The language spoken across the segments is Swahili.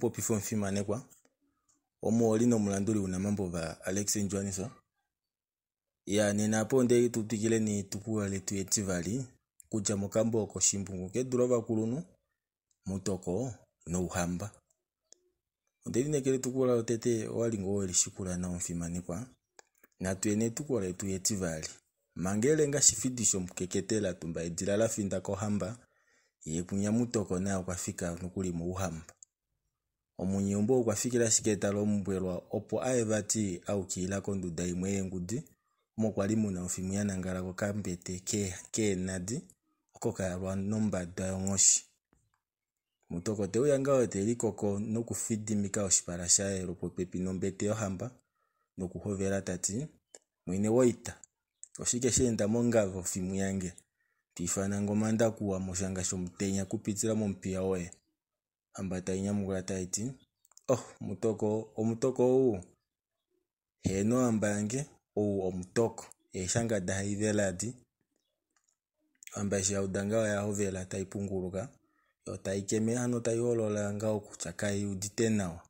popifo mfimane kwa omo olino mulanduli una mambo va Alex Njwaniso ya nenapo nde tutikile ni tukua letu etivali kuja mokambo oko shimbungu ke durova kulunu mutoko no uhamba ndeli nekele tukula otete walingo olishikula na mfimane kwa na tuene tukua letu etivali mangele nga shifidisho mkeketela tumba edilala finda ko hamba ye kunya mutoko na kwafika nukuli mu uhamba omunyombo kwafikira shiketa lo mbwelwa opo aevati au kila kondu daimwe ngudi mo kwali muna ofimu ya nangala ko kambete ke nadi okoka lwa nomba da ngoshi mutoko te uyanga oteli koko no kufidimika oshipara sha eropo pepi nombete yo hamba no kuhovera tati mwine woita oshike shenda mongavo fimu yange tifana ngomanda kuwa moshanga shomutenya kupitira mompia oe hamba tainya mugula taiti omutoko heno ambange omutoko eshanga daiveladi amba shi udanga ya hovela taipunguluka yo taikeme hano taiolola ngao kuchakai uditenawa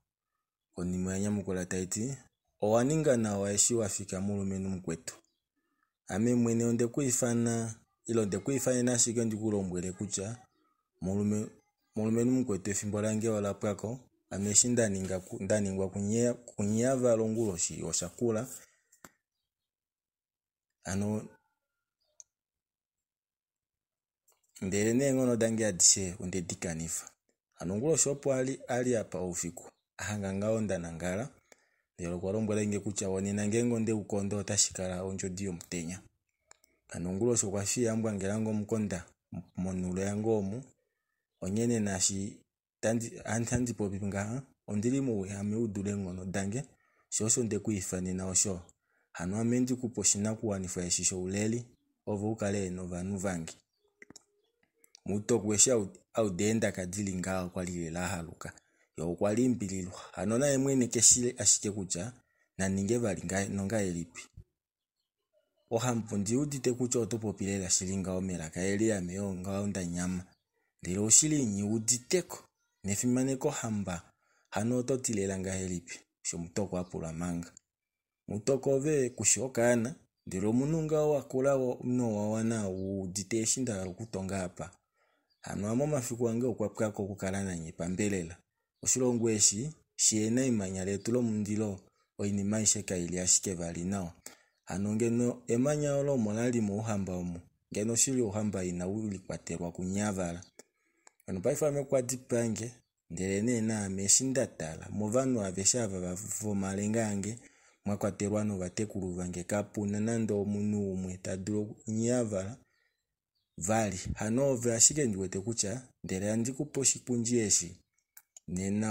koni mwanya mugula taiti owaninga nawa eshi wafika mulumenu mkwetu ame mwene onde kuifana ilo nde kuifanya nashike ndikulombwele kucha mulumenu mkwetu efimbo lange wala pwako ameshinda ndaningwa kunyava longuloshi oshakula ano ndele nengono dange adishe unde dikanifa anongulo shopo ali apa ufiku ahanga ngao ndanangala ndelo kwalombwela nge kucha woni nangengo nde ukondo tashikala onjo dio mtenya anongulo shokwafia ambwa ngelango mkonda monulo yango omu onyene nashi tandi popinga ondili mu ame udule ngono dange shosho nde kuifani na osho hano amendi kuposhina kuwanifa eshisho uleli ovo ukale no vanu vangi muto kwesha audenda kadili ngao kwalile la haluka yo kwali mbililo hano na emwene keshile ashike kucha na ninge vali nonga elipi ohampundi udite kucha otopopilela shilinga omera kaeli ameyo ngao ndanyama ndilo ushilinyi uditeko nefimaneko hamba hano totilela nga elipi shomutoko apula manga mutoko ve kushokana ndilo mununga wakula no wawana udite shinda kutonga apa hano amo mafiku wange okwapwako kukala nanyi pambelela oshilongweshi shiena imanya letu lo mundilo oini maisha kaili ashike vali nao hano ngeno emanya olo monali mu uhamba omu ngeno shili uhamba ina uli kwaterwa kunyavala ano paifame kwa dipange ndele nena ameshinda tala movanu aveshava vafo malenga ange mwakwaterwa no vatekulu vange kapuna nando munu umwe tadulo nyavala vali hano ove ashike ndiwete kucha ndele andi kuposhi punjieshi nena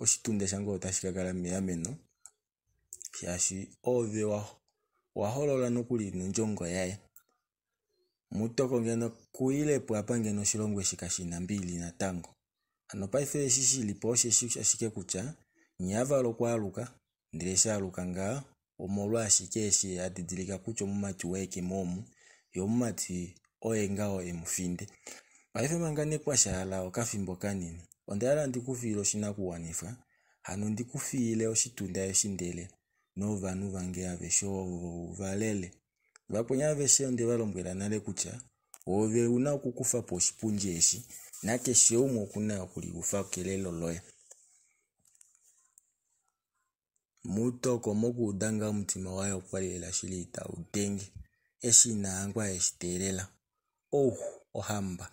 oshitunde shango otashikakala meyameno shashi ove waholola nokuli nonjongo yae mutoko ngeno kuilepo apa ngeno shilongwe shikashina mbili na tango ano paife shishilipo shashike kucha nyavalo kwaluka ndilesha aluka nga omolwa ashikeshi adidilika kucho mumati weke momu yomumati oengao emufinde paife mangane kwa shala okafimbo kanini ondala ndikufilo shina kuwanifa hano ndikufile oshitunda yoshindele no vanu vange avesho valele vaponya aveshe onde valombwela nale kucha ove una kukufa po shipunji eshi nake sheumo kuna kuli ufa kelelo loya mutoko moku udanga mtima wayo kwalela shilita udengi eshi na angwa eshitelela ohamba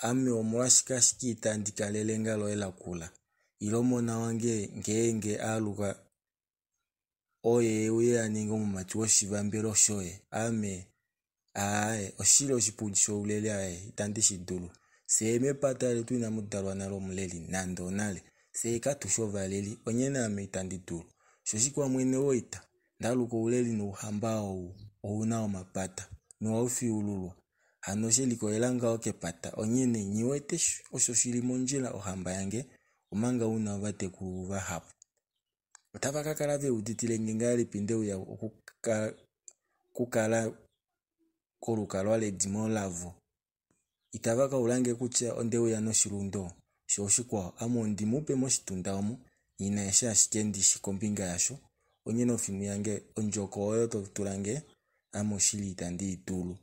ame omwashika shikita ndikalele ngalo elakula ilomona wange ngenge aluka oye uye aningo mumati woshivambelo shoye ame oshilo shipunjisho ulele itandishidulu seme patale tuina mudalwa nalo muleli nando nale seka tushovaleli onyena ame itandidulu shoshikwa mwene woita ndaluko uleli no uhambao ounao mapata no aufi ululwa hano sheliko elanga okepata onyene nyiwete osho shili monjila ohamba yange umanga una vatekulu vahapu utavakakala ve uditile ngengali pinde uya kukala koluka lwale dimolavo itavaka ulange kucha onde uya no shilundo shoshikwa amondi mupe moshitunda omo ina esha ashikendi shikombinga yasho onyene ofimu yange onjoko oyo tulange amoshilita ndi itulu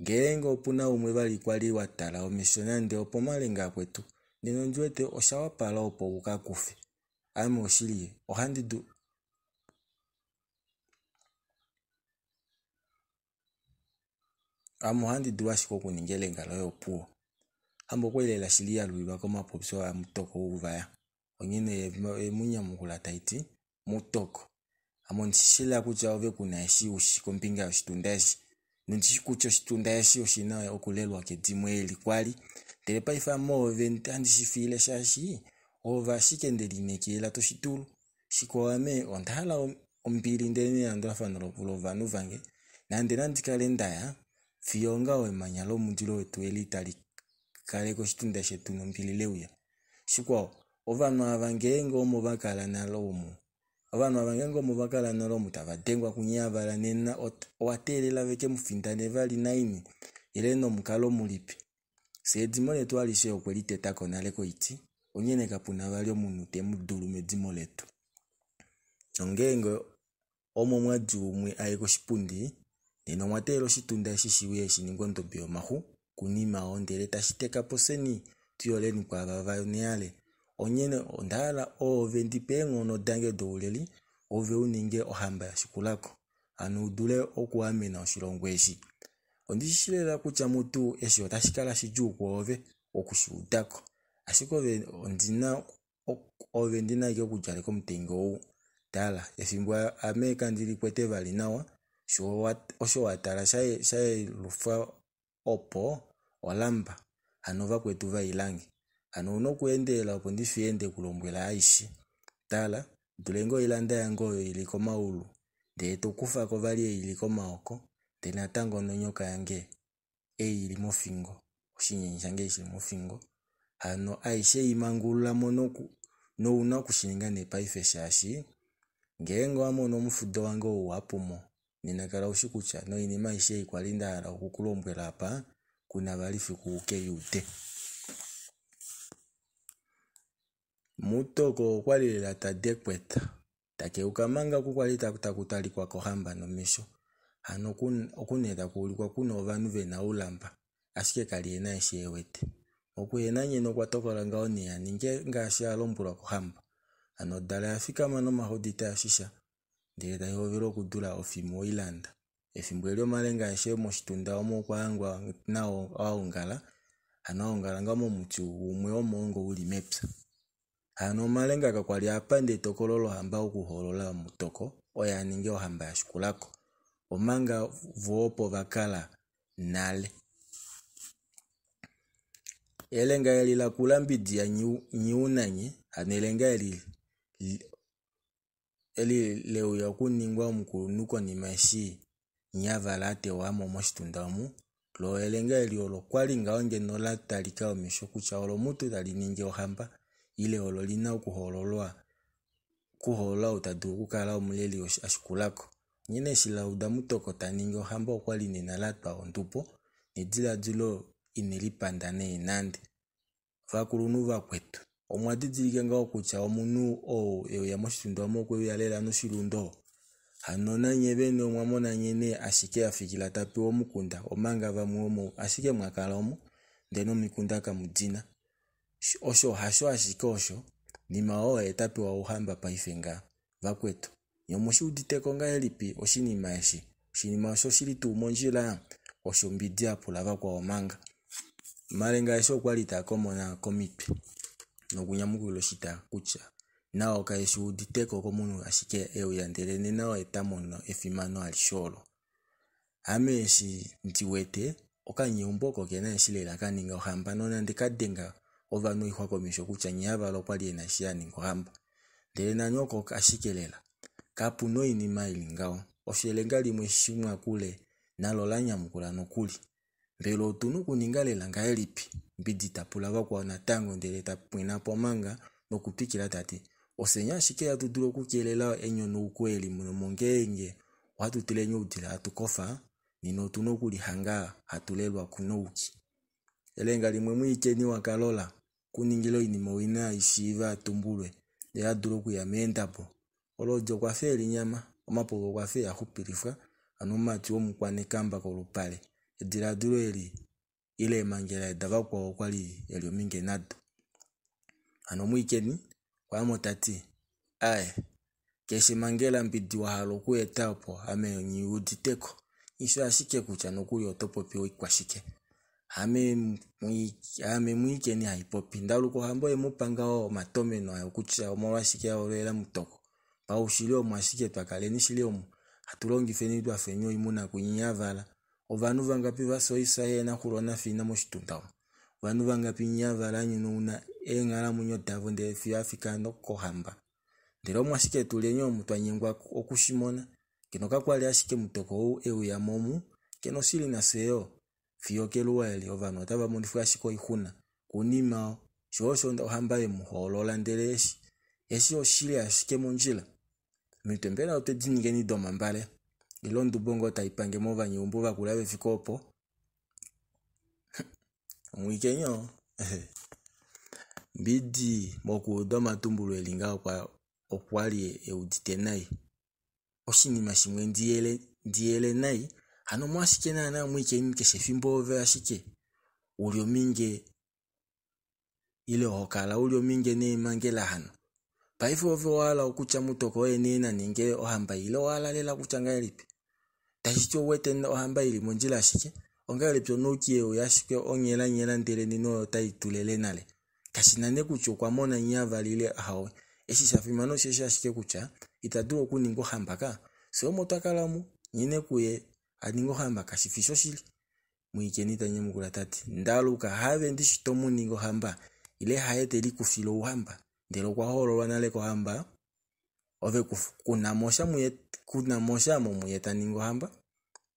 ngenge opuna umwe bali kwali watala omesho nande opo malenga kwetu nino njwete oshawapala opo wukakufe amoshili ohandidu amohandidu washiko kuningele ngalo yopuo hambo kwelela shilia lulwa komapopso wa mutoko uvaya onyene emunya mukula taiti mutoko amonshila kucha ove kuna eshi ushikombinga ushtundashi nundishikucho shitundashi oshina okulelwa kedimwe likwali telepa ifamo ove ntandishifile shashi ova shikendelinekela toshitulu shikoame ondala ombili ndene andrafanolo vulovanu vange nande nandikalendaya fiyonga wemanyalo mundilo wetu elitali kaleko shitunda shetu nombili uya shikwa ovanu avangengo omo bakala nalomu ovanu avangengo omo bakala nalomu tavadengwa kunyavala nena watelela veke mufindane vali naini ileno mukalo mulipi sedimole twalishe okwelitetako naleko iti onyene kapuna vali omunu temudulu medimo letu ongengo omo mwaju umwe ayeko shipundi neno mwatelo shitunda shishiwe shiningondo biomahu kunima ondele tashiteka poseni tuyoleni kwa vavaneale onyene ondala ove ndipengo no dange douleli ove uninge ohamba ya shikulako anu udule okuamena oshilongweshi ondishilela kucha mutu eshi otashikala shijuku ove okushudako ashiko ove ndina ike kujale komtengo tala efimbo ameka ndili kwete vali nawa osho watala shaye lufa opo olamba hanova kwetu vailangi hano unokuendela opo ndifiende kulombwela aishi tala dulengo ilanda yango iliko maulu ndeto kufa ko vali iliko maoko tena tango nonyoka yange ili mofingo oshinyenyi shange ishili mofingo hano aishe imangula monoku no unakushininga nepaife shashi ngengo amono mufudo wango uwapumo ninakala ushikucha no inima ishe ikwalinda ala okukulombwela apa kuna valifi kuuke yute mutoko kwalilela tadekweta takeukamanga kukwalita kutakutalika kohamba nomisho hano okuneta kuulikwa kuno vanu vena ulamba ashike kaliena eshewete okuyena nyeno kwatokola ngao niya ninge ngashi alombulwa kohamba hano dala yafika mano mahodita yashisha ndele tayovelo kudula ofimu ilanda efimbo elio malenga eshe moshitunda omo kwangwa nao aongala hano aongala ngamo muti umwe omongo uli mepsa hano malenga kakwali apande tokololo hamba okuholola mutoko oya ninge ohamba yashikulako omanga vuopo vakala nale elenga elila kulambidi ya nyiunanye hanelenga eli leo ya kuningwa mkunuko ni mashi nyavala ate wamo moshitunda omu lo elenga eliolo kwali ngaonge nola talika omisho kucha olo mutu tali ninge ohamba ile olo lina kuholola utadu kukala omuleli ashikulako nyine shila udamutoko taninge ohamba okwali ninalatwa ondupo nidila dulo inilipandane inande vakulunu vakwetu omwadidilike ngao kucha omunu ya moshitunda omo kwe yalela no shilundo hano nanye bene omwamona nyene ashike afikila tapi omukunda omanga vamwe omo ashike mwakala omo ndeno mikunda kamudina osho hasho ashike osho nima etapi wa uhamba paifenga vakwetu nyomoshi uditeko nga elipi oshinima eshi oshinima osho shili tu monjila osho mbidi apula vakwa omanga malenga esho kwalita komona komipi nokunyamukulo shita kucha nao kaeshi uditeko komunu ashike euyandelene nao etamono efimano alisholo ameshi ntiwete okanyomboko kena eshilela kaninga ohamba nona ndikadenga ovanu ihwa komisho kucha nyavalo kwali ena shiani ngohamba ndele nanyoko ashikelela kapuno inima ilingao oshelenga limwe shimwa kule nalola nyamukula nokuli mbelo tunu kuningalela ngaelipi mbidi tapula vakwa natango ndele tapwina pomanga nokupikila tati osenya shike yatudulo kukelela enyo nukweli muno mongenge watu tilenyo udila atukofa nino tunokuli hanga hatulelwa kunouki elenga limwe mwikeni wakalola kuningilo inimo wina ishiva tumbulwe ya duro kuyamenda po olojo kwa feri nyama omapogo kwa fe akupirifwa anumati wo mukwane kamba ko lupale edira duro ile mangela dava kwa kwali elio minge nado anomwikeni kwa motati keshe mangela mbidi wa halo kuetapo ame nyiuditeko isho ashike kucha nokuli otopo pio ikwashike ame mwikeni haipopi ndaluko hambo emupanga o matome no akucha omwashike orela mutoko pa ushilio mwashike twakaleni shilio hatulongi feni twa fenyo imuna kunyavala ovanu vangapi vasoisa yena kurona fina moshitunda vanu vangapi nyavala nyino una engala munyo davo nde fi Afrika no kohamba ndero mwashike tulenyo mutwanyengwa okushimona kino kakwali ashike mutoko ewu ya momu keno sili na seyo fiyokelo eli ovanu ataba mundifu ashiko ihuna kunima shosho ndo hamba emuholola ndeleshi eshi oshili ashike monjila mitembera otedinigeni doma mbale ilondo bongo taipange mova nyumbu bakulabe fikopo mwikenyo bidi moku doma tumbulu elinga kwa okwali euditenai oshinima shimwe ndiele nai hano mwashike na mwikeni keshe fimbo ove ashike ulio minge ile hokala ulio minge ne mangela hano paifo ove wala okucha mutoko enena ninge ohamba ile wala lela kuchanga elipi tashicho wete ohamba ili monjila ashike onga lepyo nokie oyashike onyela ndele nino taitulele nale kashinane kucho kwa mona nyava lile hawe eshi shafimano shesha ashike kucha itaduro kuningo hambaka so motakalamu nyine kuye aningo hamba kashifisho shili mwikeni tanye mukula tati ndaluka have ndishitomu ningo hamba ile haete likufilo uhamba ndelo kwa holo wanale ko hamba ove kuna mosha mumuyeta ningo hamba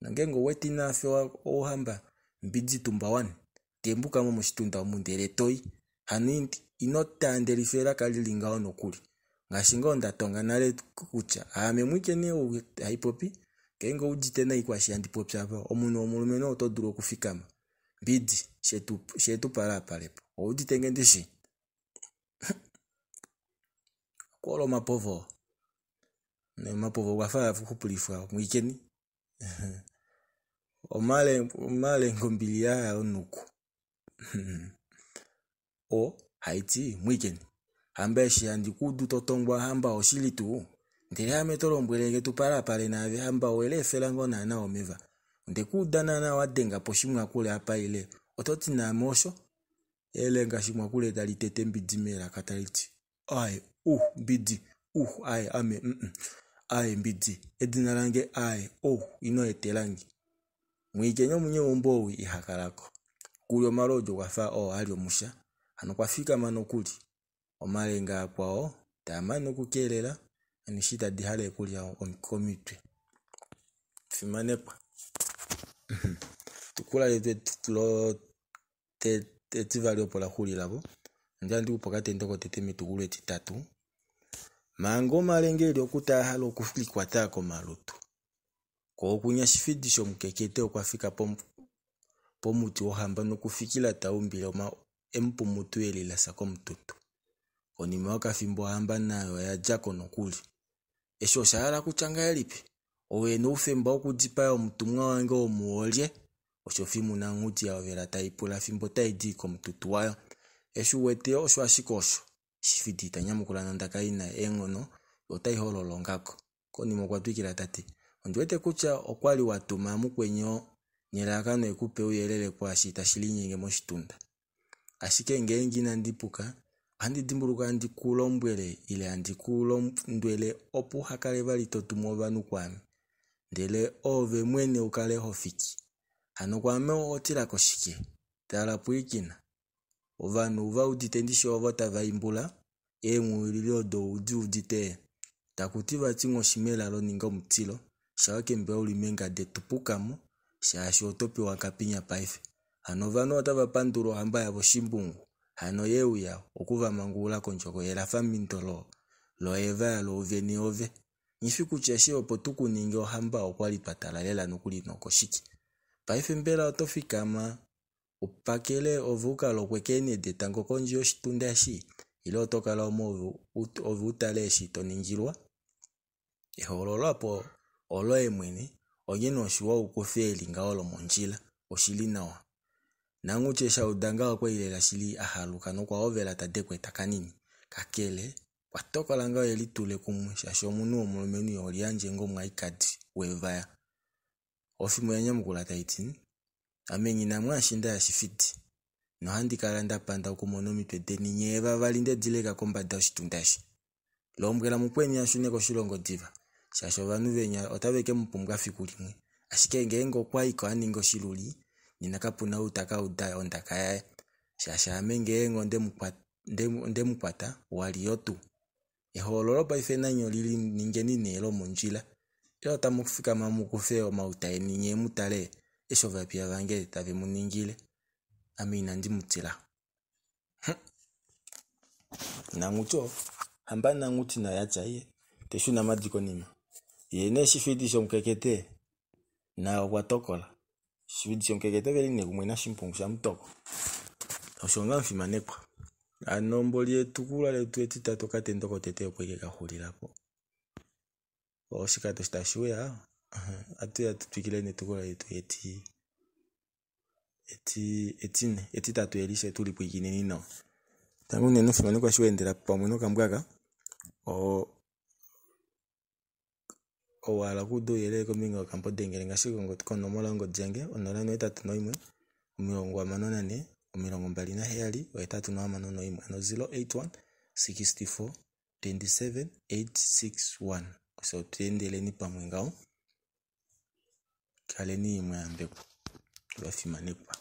nangengo wetina fewa ohamba mbidzi tumbawani tembuka mo mushitunda omundele toyi hani inotandelifera kalilinga ono kuli ngashinga ndatonga nale kucha ame mwikeni haipopi kengo ujitena ikwashi andipopya apa omuno omulume no toduro kufikama bidi shetu para palepo ujitenge ndishi kolo mapovo ne mapovo wafa kupulifwa mwikeni omale ngombilia onuku haiti mwikeni hamba shi andikudu totongwa hamba oshilitu ndele ametolombwelenge tupara pale na hamba wele felango na omeva ndekudana na wadenga poshimwa kule apa ile ototi na mosho ele ngashimwa kule dalitete mbidimera kataliti bidi ame mbidi edinalange ino etelangi mwikenyo munye ombo ihakalako kulyo marojo kwafa alio musha hano kwafika mano kuli omalenga kwao tamano kukelela anishita dihale kulya omikomitwe fimanepa tukula lete tulo tetivali opola kuli labo ndandi upokate ndoko teteme tukulu etitatu mango malengeli okutahala okufikwa tako malutu ko kunya shifidisho mukekete okwafika pomuti ohamba nokufikila taumbile empumutu elila sako mtutu onime wakafimbo hamba nayo ya jako nokuli esho shahala kuchanga elipi owene ufemba okudipa omutumwa wange omuolye oshofimu na nguti ya overa taipula fimbo taidiko mtutu wayo esho wete osho ashikosho shifidita nyamukula nandaka ina engono yotaihololongako konimo kwatwikila tati ondiwete kucha okwali watuma mukwenyo nyelakano ekupe uyelele kwa shita shilinyenge moshitunda ashike ngengi nandipuka andidimbuluka andikulombwele ile andikulombwele opu hakale bali totumo banu kwami ndele ove mwene ukale hofiki hano kwame otila koshike tala puikina ovanu uva uditendisho ovota vaimbula emwililo do udite takutiva tingo shimela lo ninga mutilo shawake mbe ulimenga de tupukamo shashi otopi wakapinya paife hano vano otava panduro hamba ya boshimbungu hano yeuya okuva mangula konjoko yela famintolo lo eva lo veni ove nifiku cheshi opotuku ninge hamba okwali patala lela nokuli nokoshiki paife mbela otofikama upakele ovuka lokwekene de tango konji oshitundashi ile otokala omo ovutaleshi toningilwa ehololapo oloe mwene ogena oshiwa ukufeli ngaolo monjila oshili nawa nanguche shaudanga okwelela shili ahaluka nokwa ovela tadekweta kanini kakele kwatokola ngao elitule kumwe shasho munu omulumeni olianje ngo mwaikadi wevaya ofimu ya nyamukula taitini amenyi na mwashinda ya shifiti no handikala ndapanda okumono mitwedeni nyeva valinde dileka kombada oshitundashi lombwela mukweni ashune koshilongo diva shasho vanu venya otaveke mpumbwa fikulimwe ashike ngengo kwaiko aningo shiluli nina kapuna utaka udaya ondaka yae shasha amengengo ndemukwata wali yotu ehololo paife nanyo lili ningeni nelo monjila ilo tamufika mamukufeo mautaeni nye mutale eshova pia vange tave muningile amina ndimutila nangucho hamba nanguti na yachaye teshuna madiko nima yene shifidi shomkekete na watokola shifidi shomkekete veli nekumwena shimpungu sha mtoko oshonga mfimanekwa anomboli etukula letu etitatu katendoko tete okweke kahulirapo oshikato shitashuya atu ya tutwikile netukula letu etitatu elishe tulipo ikinini no tangu neno mfimanekwa shuendela pamwe no kambwaga wala kudo yele komingo kampo dengele ngashiko ngo kono molongo djenge onola no etatu no imwe omilongo amanona ne omilongo mbali na heyali wa etatu no amanono imwe no 081 64 27 861 so tuendele ni pamwe ngao kale ni imwe ambeko bafimanekwa